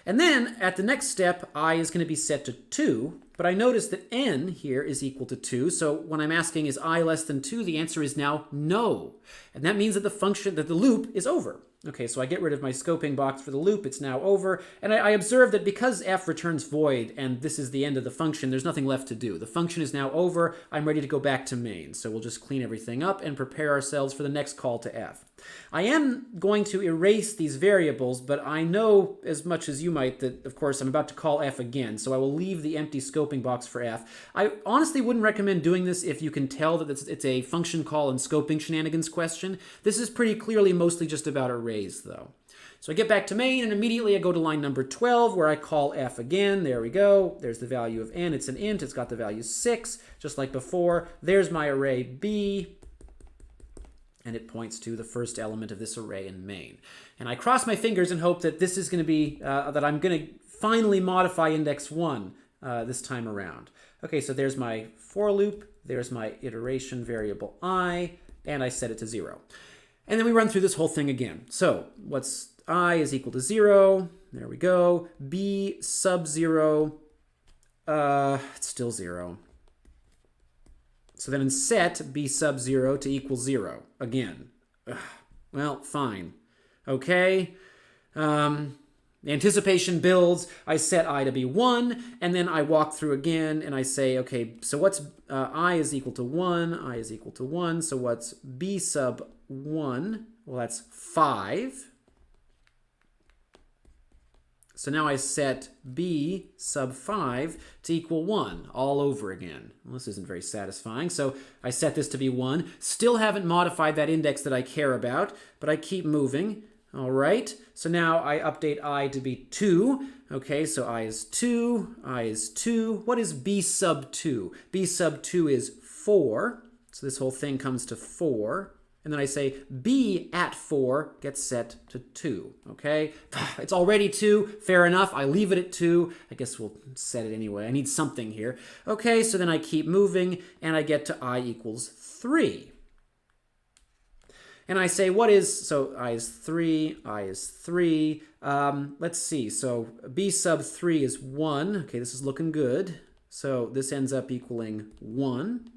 And then at the next step, I is going to be set to 2, but I notice that n here is equal to 2, so when I'm asking is I less than 2, the answer is now no. And that means that the loop is over. Okay, so I get rid of my scoping box for the loop, it's now over, and I observe that because f returns void and this is the end of the function, there's nothing left to do. The function is now over, I'm ready to go back to main, so we'll just clean everything up and prepare ourselves for the next call to f. I am going to erase these variables, but I know as much as you might that, of course, I'm about to call f again, so I will leave the empty scoping box for f. I honestly wouldn't recommend doing this if you can tell that it's a function call and scoping shenanigans question. This is pretty clearly mostly just about arrays, though. So I get back to main, and immediately I go to line number 12, where I call f again. There we go. There's the value of n. It's an int. It's got the value 6, just like before. There's my array b, and it points to the first element of this array in main. And I cross my fingers and hope that this is going to be, that I'm going to finally modify index 1 this time around. Okay, so there's my for loop, there's my iteration variable I, and I set it to 0. And then we run through this whole thing again. So what's I is equal to 0, there we go, b sub 0, it's still 0. So then set b sub 0 to equal 0 again. Well, fine. Okay. The anticipation builds. I set I to be 1, and then I walk through again, and I say, okay, so what's I is equal to 1, I is equal to 1, so what's b sub 1? Well, that's 5. So now I set b sub 5 to equal 1 all over again. Well, this isn't very satisfying. So I set this to be 1. Still haven't modified that index that I care about, but I keep moving. All right. So now I update I to be 2. Okay, so I is 2. I is 2. What is b sub 2? b sub 2 is 4. So this whole thing comes to 4. And then I say b at 4 gets set to 2, okay? It's already 2, fair enough. I leave it at 2. I guess we'll set it anyway. I need something here. Okay, so then I keep moving, and I get to I equals 3. And I say, so I is 3, I is 3. Let's see, so b sub 3 is 1. Okay, this is looking good. So this ends up equaling 1.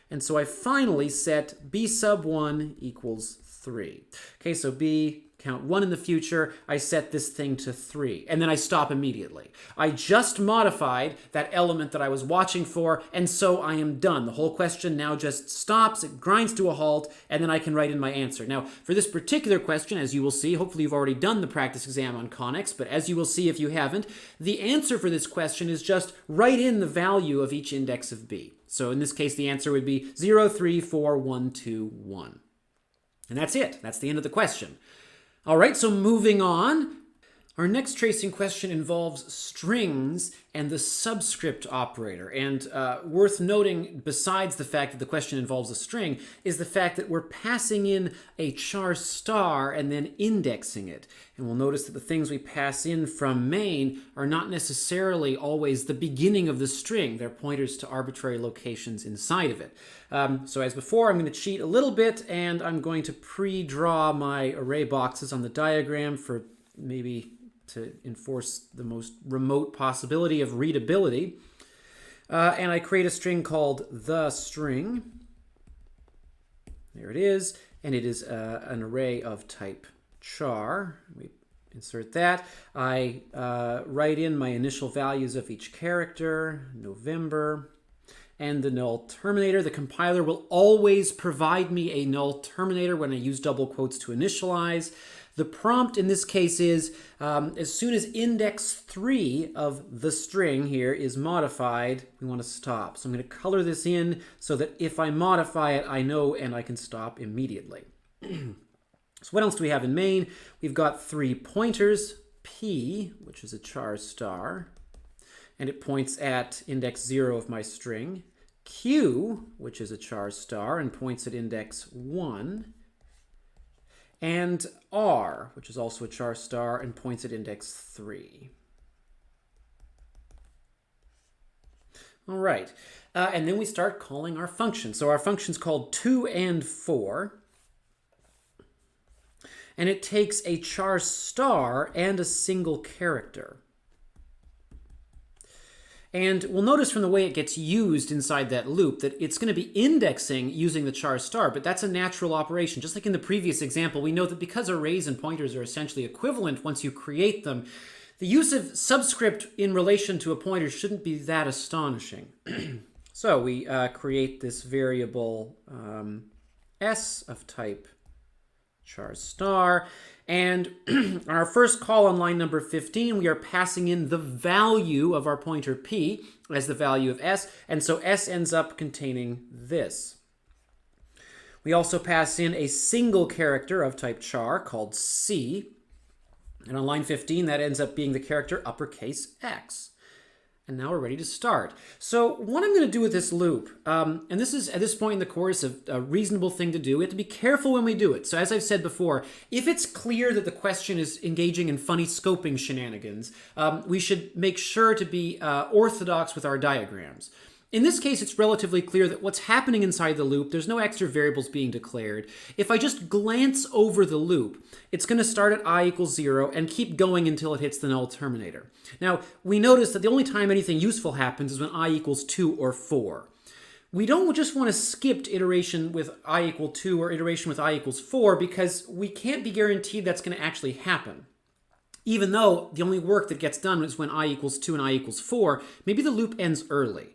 And so I finally set b sub 1 equals 3. Okay, so b, count 1 in the future, I set this thing to 3, and then I stop immediately. I just modified that element that I was watching for, and so I am done. The whole question now just stops, it grinds to a halt, and then I can write in my answer. Now, for this particular question, as you will see, hopefully you've already done the practice exam on conics, but as you will see if you haven't, the answer for this question is just write in the value of each index of b. So in this case, the answer would be 0, 3, 4, 1, 2, 1. And that's it. That's the end of the question. All right, so moving on. Our next tracing question involves strings and the subscript operator. And worth noting, besides the fact that the question involves a string, is the fact that we're passing in a char star and then indexing it. And we'll notice that the things we pass in from main are not necessarily always the beginning of the string. They're pointers to arbitrary locations inside of it. So as before, I'm going to cheat a little bit, and I'm going to pre-draw my array boxes on the diagram for maybe to enforce the most remote possibility of readability. And I create a string called the string. There it is. And it is an array of type char. We insert that. I write in my initial values of each character, November, and the null terminator. The compiler will always provide me a null terminator when I use double quotes to initialize. The prompt in this case is, as soon as index 3 of the string here is modified, we want to stop. So I'm going to color this in so that if I modify it, I know and I can stop immediately. So what else do we have in main? We've got 3 pointers, P, which is a char star, and it points at index 0 of my string, Q, which is a char star and points at index 1, and R, which is also a char star and points at index 3. All right, and then we start calling our function. So our function's called to and for, and it takes a char star and a single character. And we'll notice from the way it gets used inside that loop that it's going to be indexing using the char star, but that's a natural operation. Just like in the previous example, we know that because arrays and pointers are essentially equivalent once you create them, the use of subscript in relation to a pointer shouldn't be that astonishing. So we create this variable s of type char star, and on our first call on line number 15, we are passing in the value of our pointer p as the value of s, and so s ends up containing this. We also pass in a single character of type char called c, and on line 15, that ends up being the character uppercase X. And now we're ready to start. So what I'm going to do with this loop, and this is at this point in the course a reasonable thing to do. We have to be careful when we do it. So as I've said before, if it's clear that the question is engaging in funny scoping shenanigans, we should make sure to be orthodox with our diagrams. In this case, it's relatively clear that what's happening inside the loop, there's no extra variables being declared. If I just glance over the loop, it's going to start at I equals 0 and keep going until it hits the null terminator. Now, we notice that the only time anything useful happens is when I equals 2 or 4. We don't just want to skip iteration with I equal 2 or iteration with I equals 4 because we can't be guaranteed that's going to actually happen. Even though the only work that gets done is when I equals 2 and I equals 4, maybe the loop ends early.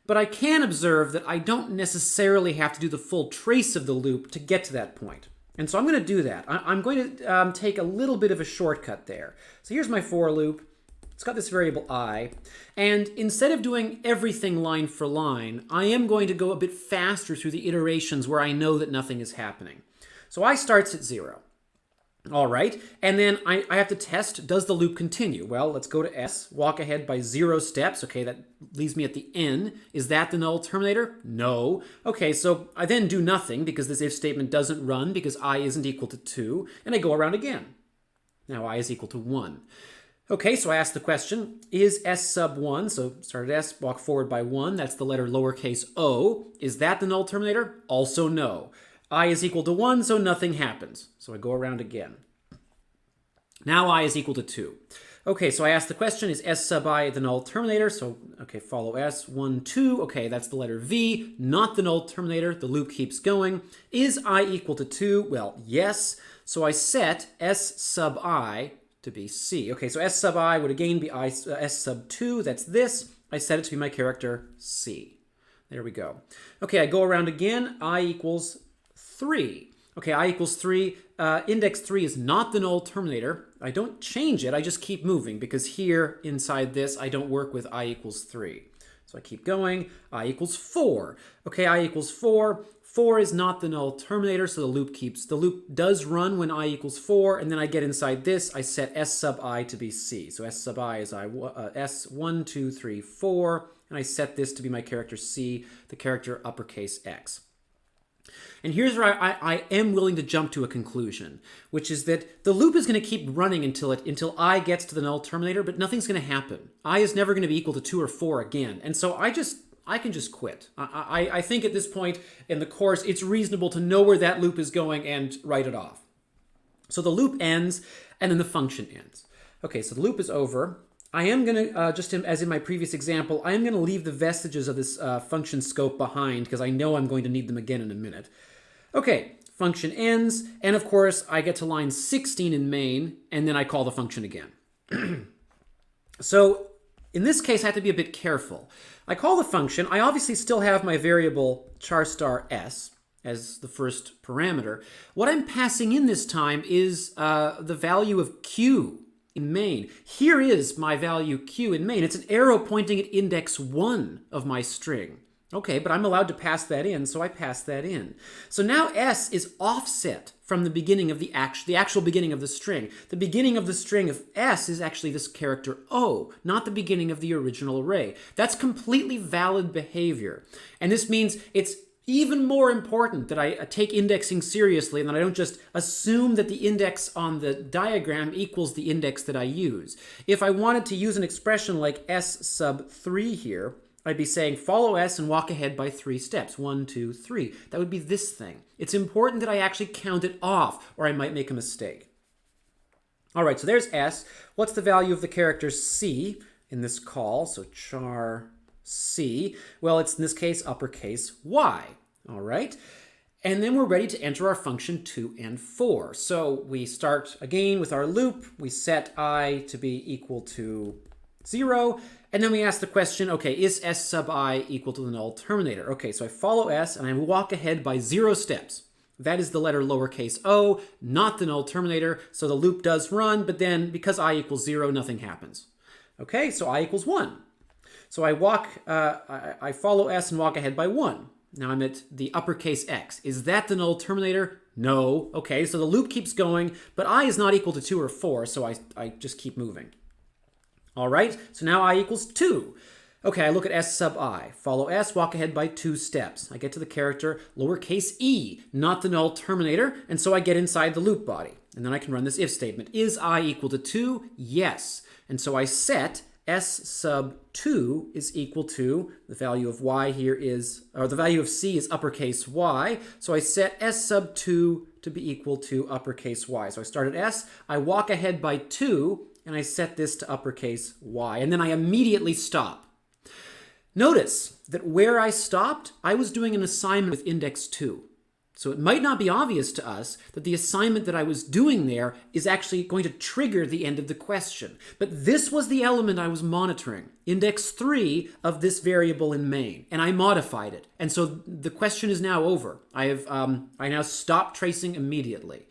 But I can observe that I don't necessarily have to do the full trace of the loop to get to that point. And so I'm going to do that. I'm going to take a little bit of a shortcut there. So here's my for loop. It's got this variable I. And instead of doing everything line for line, I am going to go a bit faster through the iterations where I know that nothing is happening. So I starts at 0. All right, and then I have to test, does the loop continue? Well, let's go to S, walk ahead by 0 steps. Okay, that leaves me at the N. Is that the null terminator? No. Okay, so I then do nothing because this if statement doesn't run because I isn't equal to 2, and I go around again. Now I is equal to 1. Okay, so I ask the question, is S sub 1, so start at S, walk forward by 1, that's the letter lowercase o. Is that the null terminator? Also no. I is equal to 1, so nothing happens. So I go around again. Now I is equal to 2. Okay, so I ask the question, is S sub I the null terminator? So, okay, follow S, 1, 2. Okay, that's the letter V, not the null terminator. The loop keeps going. Is I equal to 2? Well, yes. So I set S sub I to be C. Okay, so S sub I would again be S sub 2. That's this. I set it to be my character C. There we go. Okay, I go around again. I equals 3. Okay, I equals 3. Index 3 is not the null terminator. I don't change it. I just keep moving because here inside this, I don't work with I equals 3. So I keep going. I equals 4. Okay, I equals 4. 4 is not the null terminator, so the loop does run when I equals 4, and then I get inside this, I set s sub I to be c. So s sub I is s 1, 2, 3, 4, and I set this to be my character c, the character uppercase X. And here's where I am willing to jump to a conclusion, which is that the loop is going to keep running until I gets to the null terminator, but nothing's going to happen. I is never going to be equal to 2 or 4 again. And so I can just quit. I think at this point in the course, it's reasonable to know where that loop is going and write it off. So the loop ends, and then the function ends. Okay, so the loop is over. I am going to, just as in my previous example, I am going to leave the vestiges of this function scope behind because I know I'm going to need them again in a minute. Okay, function ends, and of course I get to line 16 in main, and then I call the function again. So in this case, I have to be a bit careful. I call the function. I obviously still have my variable char star s as the first parameter. What I'm passing in this time is the value of q in main. Here is my value q in main. It's an arrow pointing at index 1 of my string. Okay, but I'm allowed to pass that in, so I pass that in. So now s is offset from the beginning of the actual beginning of the string. The beginning of the string of s is actually this character O, not the beginning of the original array. That's completely valid behavior. And this means it's even more important that I take indexing seriously and that I don't just assume that the index on the diagram equals the index that I use. If I wanted to use an expression like s sub 3 here, I'd be saying follow s and walk ahead by 3 steps. 1, 2, 3. That would be this thing. It's important that I actually count it off, or I might make a mistake. All right, so there's s. What's the value of the character c in this call? So char c. Well, it's in this case uppercase y. All right. And then we're ready to enter our function 2 and 4. So we start again with our loop. We set I to be equal to 0. And then we ask the question, okay, is s sub I equal to the null terminator? Okay, so I follow s and I walk ahead by 0 steps. That is the letter lowercase o, not the null terminator. So the loop does run, but then because I equals 0, nothing happens. Okay, so I equals 1. So I follow s and walk ahead by 1. Now I'm at the uppercase X. Is that the null terminator? No. Okay, so the loop keeps going, but I is not equal to 2 or 4, so I just keep moving. All right, so now I equals 2. Okay, I look at s sub I. Follow s, walk ahead by 2 steps. I get to the character lowercase e, not the null terminator, and so I get inside the loop body. And then I can run this if statement. Is I equal to 2? Yes. And so I set s sub 2 is equal to, the value of y here is, or the value of c is uppercase y. So I set s sub 2 to be equal to uppercase y. So I start at s, I walk ahead by 2, and I set this to uppercase y, and then I immediately stop. Notice that where I stopped, I was doing an assignment with index 2. So it might not be obvious to us that the assignment that I was doing there is actually going to trigger the end of the question. But this was the element I was monitoring, index 3 of this variable in main, and I modified it. And so the question is now over. I now stop tracing immediately.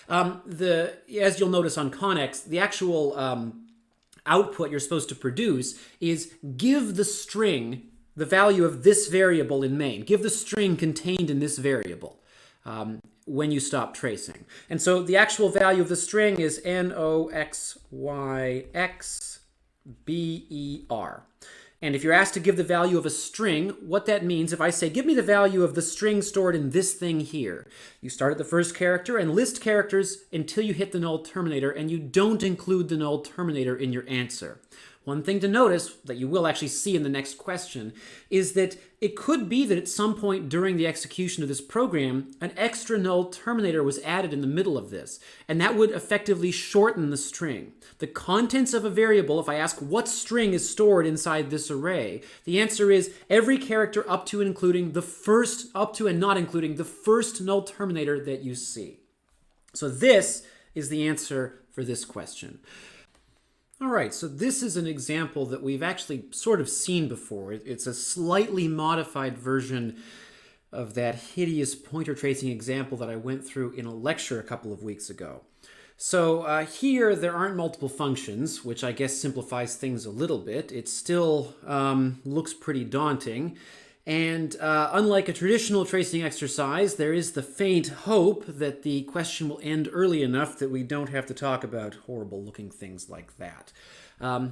As you'll notice on Connex, the actual output you're supposed to produce is give the string the value of this variable in main. Give the string contained in this variable when you stop tracing. And so the actual value of the string is NOXYXBER. And if you're asked to give the value of a string, what that means, if I say, give me the value of the string stored in this thing here, you start at the first character and list characters until you hit the null terminator, and you don't include the null terminator in your answer. One thing to notice that you will actually see in the next question is that it could be that at some point during the execution of this program, an extra null terminator was added in the middle of this, and that would effectively shorten the string. The contents of a variable, if I ask what string is stored inside this array, the answer is every character up to and including the first, up to and not including the first null terminator that you see. So this is the answer for this question. All right, so this is an example that we've actually sort of seen before. It's a slightly modified version of that hideous pointer tracing example that I went through in a lecture a couple of weeks ago. So here there aren't multiple functions, which I guess simplifies things a little bit. It still looks pretty daunting. And unlike a traditional tracing exercise, there is the faint hope that the question will end early enough that we don't have to talk about horrible looking things like that.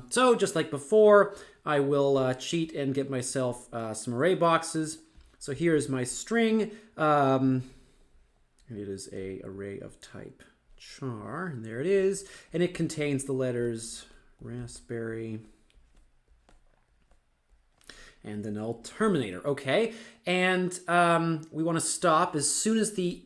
So just like before, I will cheat and get myself some array boxes. So here is my string. It is a array of type char, and there it is. And it contains the letters raspberry and the null terminator. Okay, and we want to stop as soon as the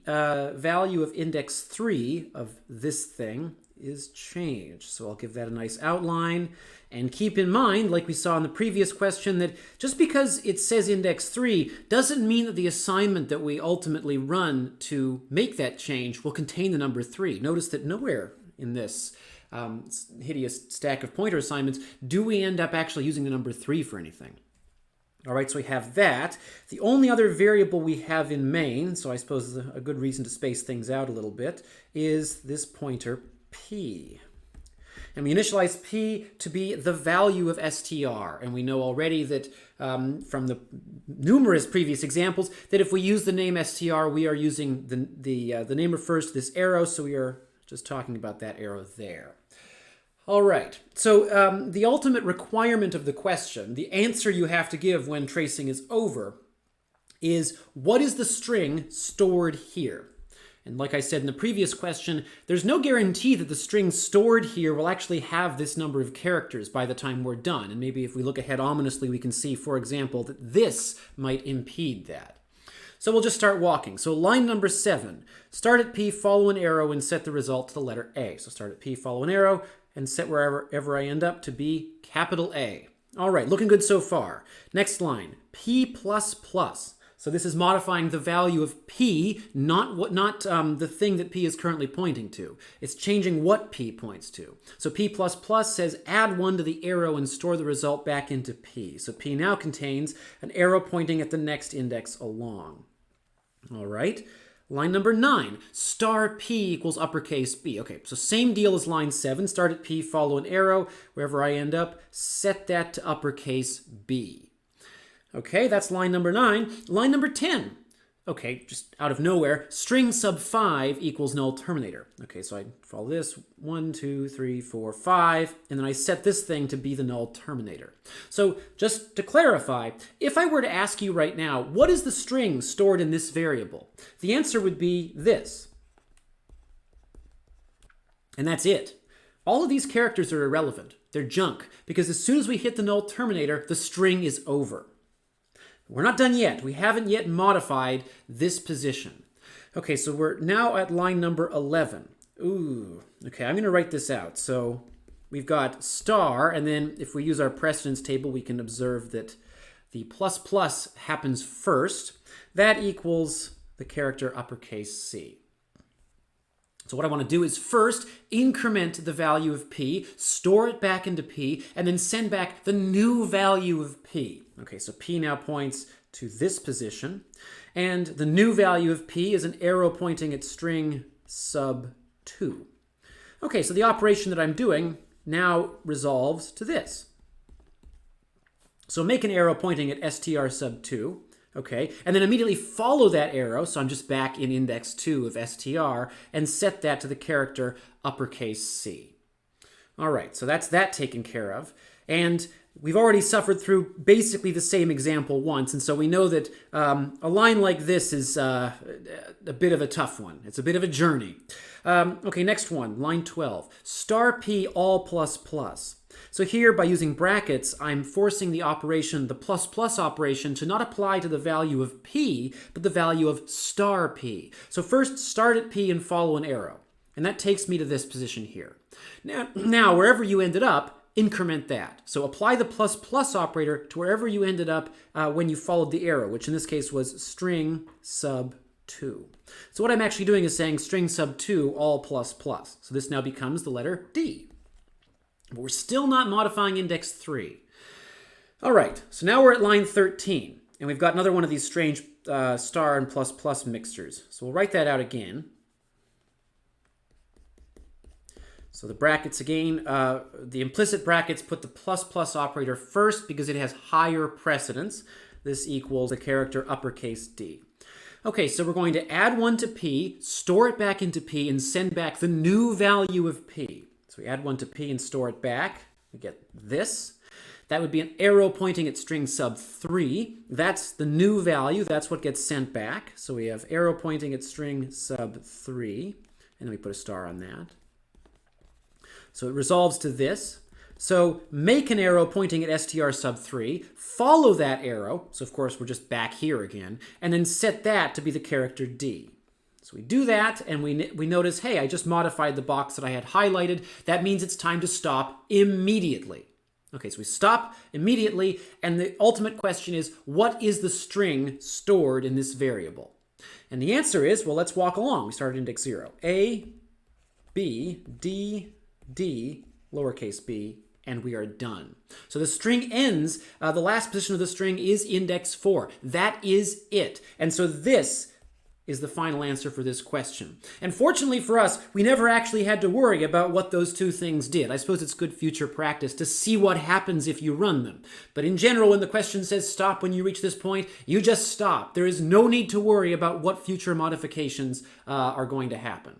value of index 3 of this thing is changed. So I'll give that a nice outline. And keep in mind, like we saw in the previous question, that just because it says index 3 doesn't mean that the assignment that we ultimately run to make that change will contain the number 3. Notice that nowhere in this hideous stack of pointer assignments do we end up actually using the number 3 for anything. All right, so we have that. The only other variable we have in main, so I suppose a good reason to space things out a little bit, is this pointer p. And we initialize p to be the value of str. And we know already that from the numerous previous examples that if we use the name str, we are using the name refers to this arrow, so we are just talking about that arrow there. All right, so the ultimate requirement of the question, the answer you have to give when tracing is over, is what is the string stored here? And like I said in the previous question, there's no guarantee that the string stored here will actually have this number of characters by the time we're done. And maybe if we look ahead ominously, we can see, for example, that this might impede that. So we'll just start walking. So line number 7, start at P, follow an arrow, and set the result to the letter A. So start at P, follow an arrow, and set wherever I end up to be capital A. All right, looking good so far. Next line, P++. So this is modifying the value of P, not the thing that P is currently pointing to. It's changing what P points to. So P++ says add 1 to the arrow and store the result back into P. So P now contains an arrow pointing at the next index along. All right. Line number 9, star P equals uppercase B. Okay, so same deal as line 7. Start at P, follow an arrow. Wherever I end up, set that to uppercase B. Okay, that's line number 9. Line number 10. Okay, just out of nowhere, string sub 5 equals null terminator. Okay, so I follow this, 1, 2, 3, 4, 5, and then I set this thing to be the null terminator. So just to clarify, if I were to ask you right now, what is the string stored in this variable? The answer would be this. And that's it. All of these characters are irrelevant. They're junk, because as soon as we hit the null terminator, the string is over. We're not done yet. We haven't yet modified this position. Okay, so we're now at line number 11. Ooh, okay, I'm going to write this out. So we've got star, and then if we use our precedence table, we can observe that the plus happens first. That equals the character uppercase C. So what I want to do is first increment the value of P, store it back into P, and then send back the new value of P. Okay, so P now points to this position, and the new value of P is an arrow pointing at string sub 2. Okay, so the operation that I'm doing now resolves to this. So make an arrow pointing at str sub 2. Okay, and then immediately follow that arrow, so I'm just back in index 2 of str, and set that to the character uppercase C. All right, so that's that taken care of. And we've already suffered through basically the same example once, and so we know that a line like this is a bit of a tough one. It's a bit of a journey. Okay, next one, line 12. Star P all plus plus. So here, by using brackets, I'm forcing the operation, the plus plus operation, to not apply to the value of P, but the value of star P. So first, start at P and follow an arrow. And that takes me to this position here. Now wherever you ended up, increment that. So apply the plus plus operator to wherever you ended up when you followed the arrow, which in this case was string sub 2. So what I'm actually doing is saying string sub 2 all plus plus. So this now becomes the letter D. But we're still not modifying index 3. All right, so now we're at line 13, and we've got another one of these strange star and plus plus mixtures. So we'll write that out again. So the brackets again, the implicit brackets put the plus plus operator first because it has higher precedence. this equals the character uppercase D. Okay, so we're going to add 1 to P, store it back into P, and send back the new value of P. So we add 1 to P and store it back. We get this. That would be an arrow pointing at string sub 3. That's the new value. That's what gets sent back. So we have arrow pointing at string sub 3. And then we put a star on that. So it resolves to this. So make an arrow pointing at str sub 3. Follow that arrow. So of course we're just back here again. And then set that to be the character D. So we do that, and we notice, hey, I just modified the box that I had highlighted. That means it's time to stop immediately. Okay, so we stop immediately, and the ultimate question is, what is the string stored in this variable? And the answer is, well, let's walk along. We start at index 0. A, B, D, D, lowercase b, and we are done. So the string ends, the last position of the string is index 4. That is it. And so this is the final answer for this question. And fortunately for us, we never actually had to worry about what those two things did. I suppose it's good future practice to see what happens if you run them. But in general, when the question says stop when you reach this point, you just stop. There is no need to worry about what future modifications are going to happen.